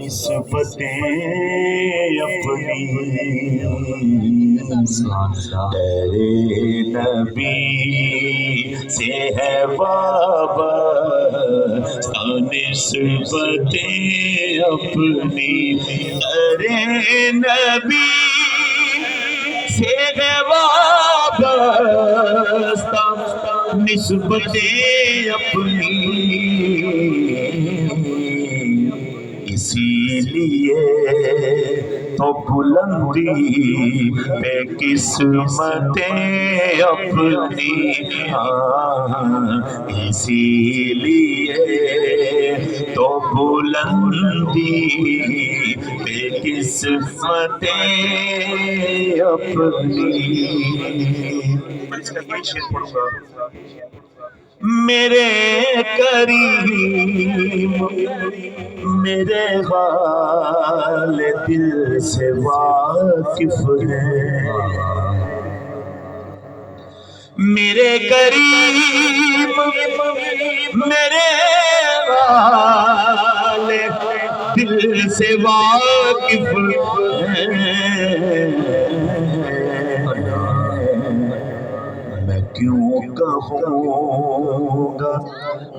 نسبتیں اپنی تیرے نبی سے ہے وابستہ نسبتیں اپنی تیرے نبی سے ہے وابستہ نسبتیں اپنی اسی لیے تو بلندی پہ قسمتیں اپنی اسی لیے تو بلندی پہ قسمتیں اپنی میرے کریم میرے حال دل سے واقف ہے میرے کریم میرے حال دل سے واقف ہے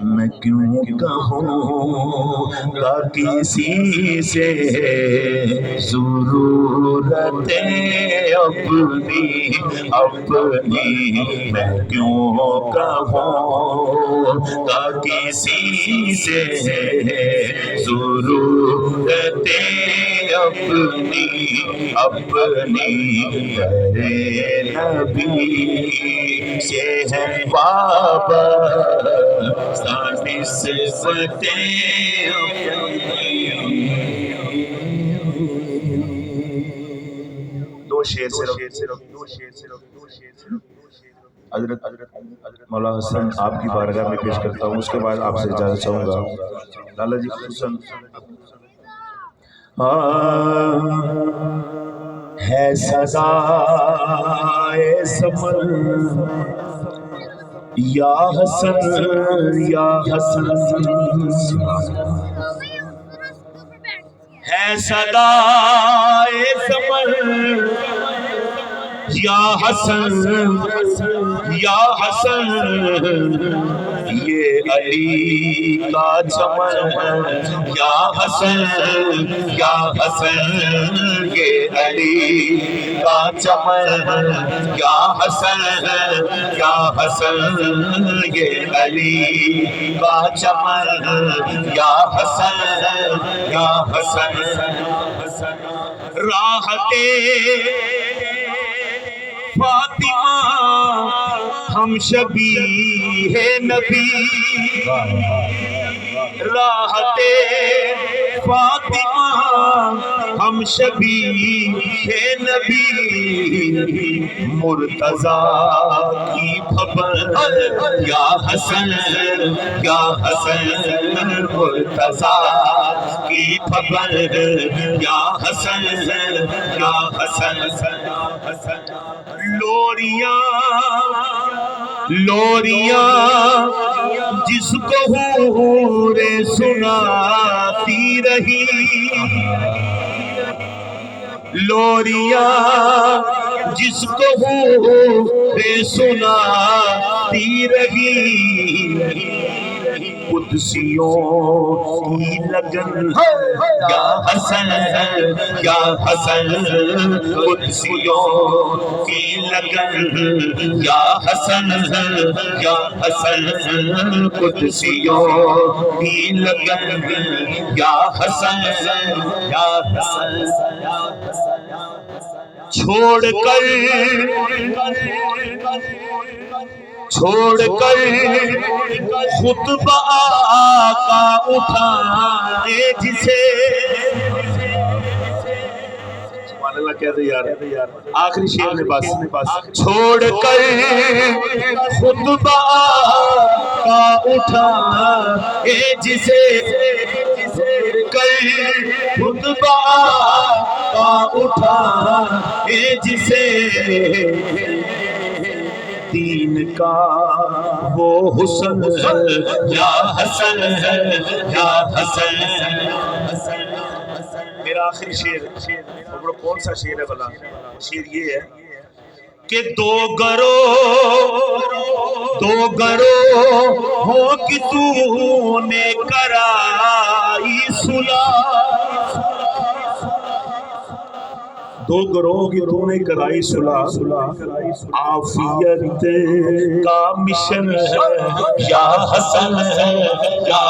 میں کیوں کہوں گا کسی سے ضرورت اپنی میں کیوں کہوں گا کسی سے ضرورت اپنی تیرے نبی سے ہے وابستہ نسبتیں دو شعر حضرت مولا حسن آپ کی بارگاہ میں پیش کرتا ہوں، اس کے بعد آپ سے اجازت چاہوں گا۔ لالا جی خصوصاً ہے سزائے سفر یا حسن ہے صدائے سفر یا حسن یہ علی کا چمن یا حسن یہ علی کا چمن یا حسن یہ علی کا چمن یا حسن راحتے فاطمہ ہم شبیہ نبی راحت فاطمہ ہم شبیہ نبی مرتضیٰ کی بھبر یا حسن مرتضیٰ کی بھبر یا حسن لوریاں جس کو حوریں سناتی رہی لوریاں جس کو حوریں سناتی رہی قدسیوں کی لگن یا حسن قدسیوں کی لگن یا حسن قدسیوں کی لگن یا حسن چھوڑ کر خطبہ آقا اٹھانے جسے سبحان اللہ کہہ دے یار آخری شعر میں بس چھوڑ کر خطبہ آقا اٹھانے جسے خطبہ آقا اٹھانے جسے دین جن کا وہ حسن یا حسن ہے یا حسن. میرا آخری شعر کون سا شعر ہے بلا؟ شعر یہ ہے کہ دو گروہ ہو کہ تو نے کرائی صلح. دو گروہ کی تو نے کرائی صلح. عافیت کا مشن ہے یا حسن ہے یا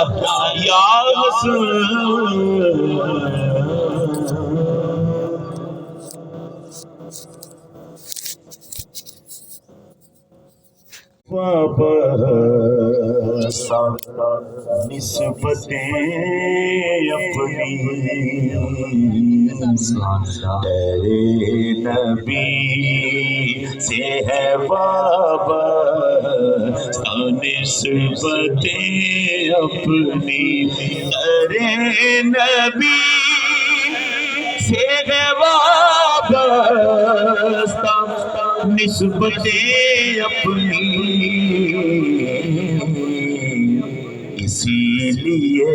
حسن. نسبتیں اپنی تیرے نبی سے ہے وابستہ. نسبتیں اپنی تیرے نبی سے ہے وابستہ. نسبتیں اپنی اسی لیے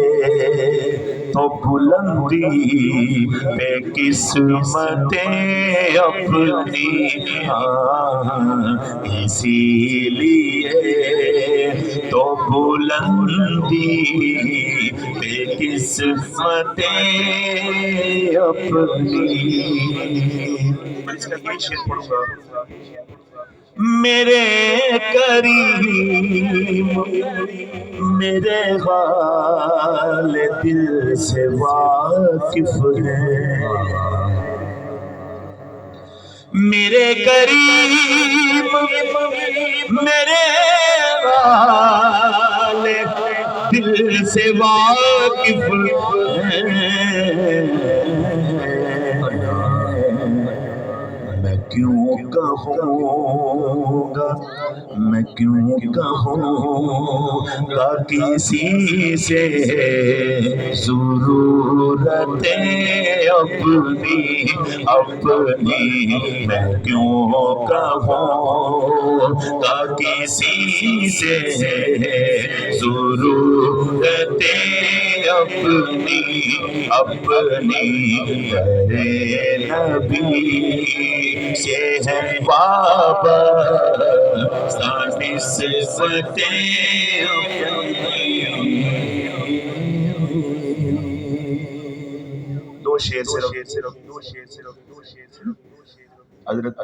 تو بلندی پہ قسمتیں اپنی. اسی لیے تو بلندی پہ قسمتیں اپنی. اس کا یہ شعر پڑھوں گا. میرے کریم میرے حال دل سے واقف ہے. میرے کریم میرے حال دل سے واقف ہے. میں کیوں کہوں گا کسی سے ضرورت اپنی. میں کیوں کہوں گا کسی سے ضرورت اپنی. تیرے نبی سے ہے وابستہ. نسبتیں دو شعر صرف حضرت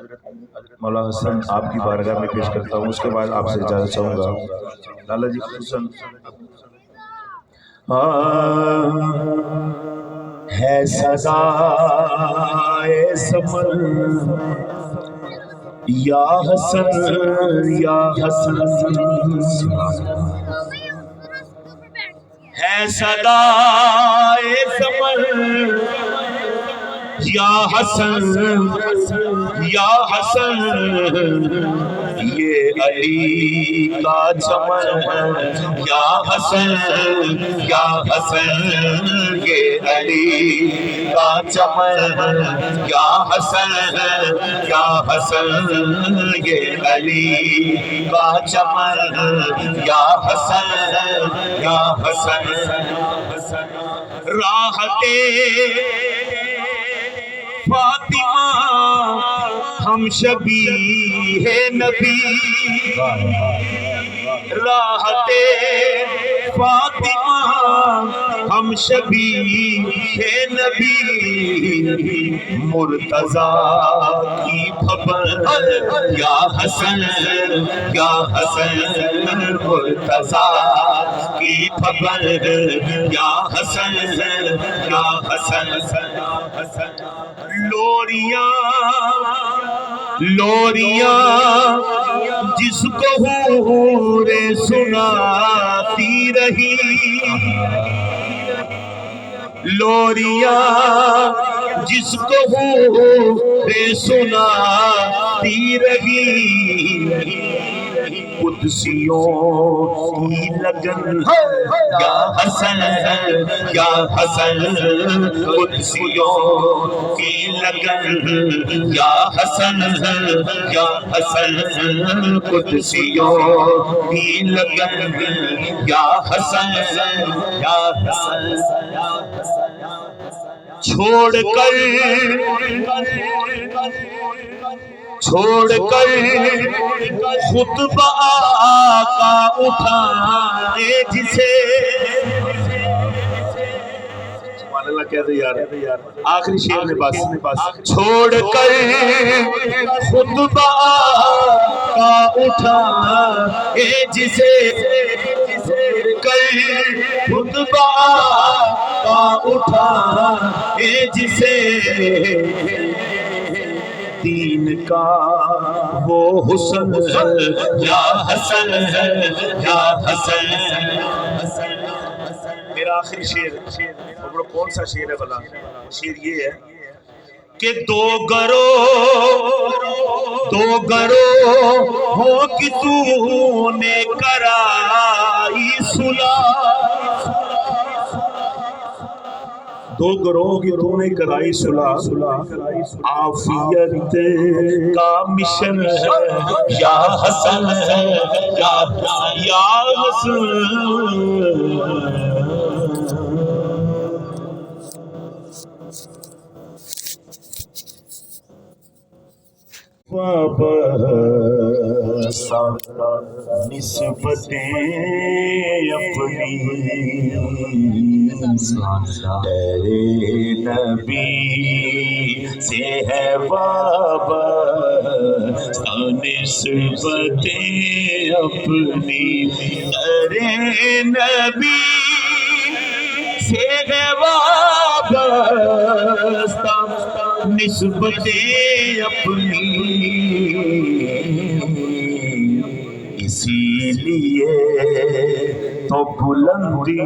مولا حسن آپ کی بارگاہ میں پیش کرتا ہوں. اس کے بعد آپ سے اجازت چاہوں گا. لالا جی خصوصاً ہے سزائے سفر یا حسن یا حسن. ہے صدائے سفر یا حسن یا حسن. یہ علی کا چمن یا حسن یا حسن. یہ علی کا چمن یا حسن یا حسن. یہ علی کا چمن یا حسن یا حسن. راحتے فاطمہ ہم شبیہ نبی. راحت فاطمہ ہم شبیہ نبی. مرتضیٰ کی بھبر یا حسن یا حسن. مرتضیٰ کی بھبر یا حسن یا حسن. لوریاں جس کو حوریں سناتی رہی. لوریاں جس کو حوریں سناتی رہی. قدسیوں کی لگن یا حسن یا حسن قدسیوں کی لگن یا حسن یا حسن قدسیوں کی لگن یا حسن یا حسن چھوڑ کر خطبہ آقا اٹھائے جسے سبحان اللہ کہہ دے یار آخری شعر میں بس چھوڑ کر خطبہ آقا اٹھائے جسے خطبہ آقا اٹھائے جسے دین کا وہ حسن یا حسن یا حسن میرا آخری شعر وہ کون سا شعر ہے بلا شعر یہ ہے کہ دو گروہ ہو کہ تو نے کرائی صلح دو گروہ کی تو نے کرائی صلح عافیت کا مشن ہے یا حسن یا حسن نسبتیں اپنی تیرے نبی سے ہے وابستہ نسبتیں اپنی تیرے نبی سے ہے وابستہ نسبتیں اپنی اسی لیے تو بلندی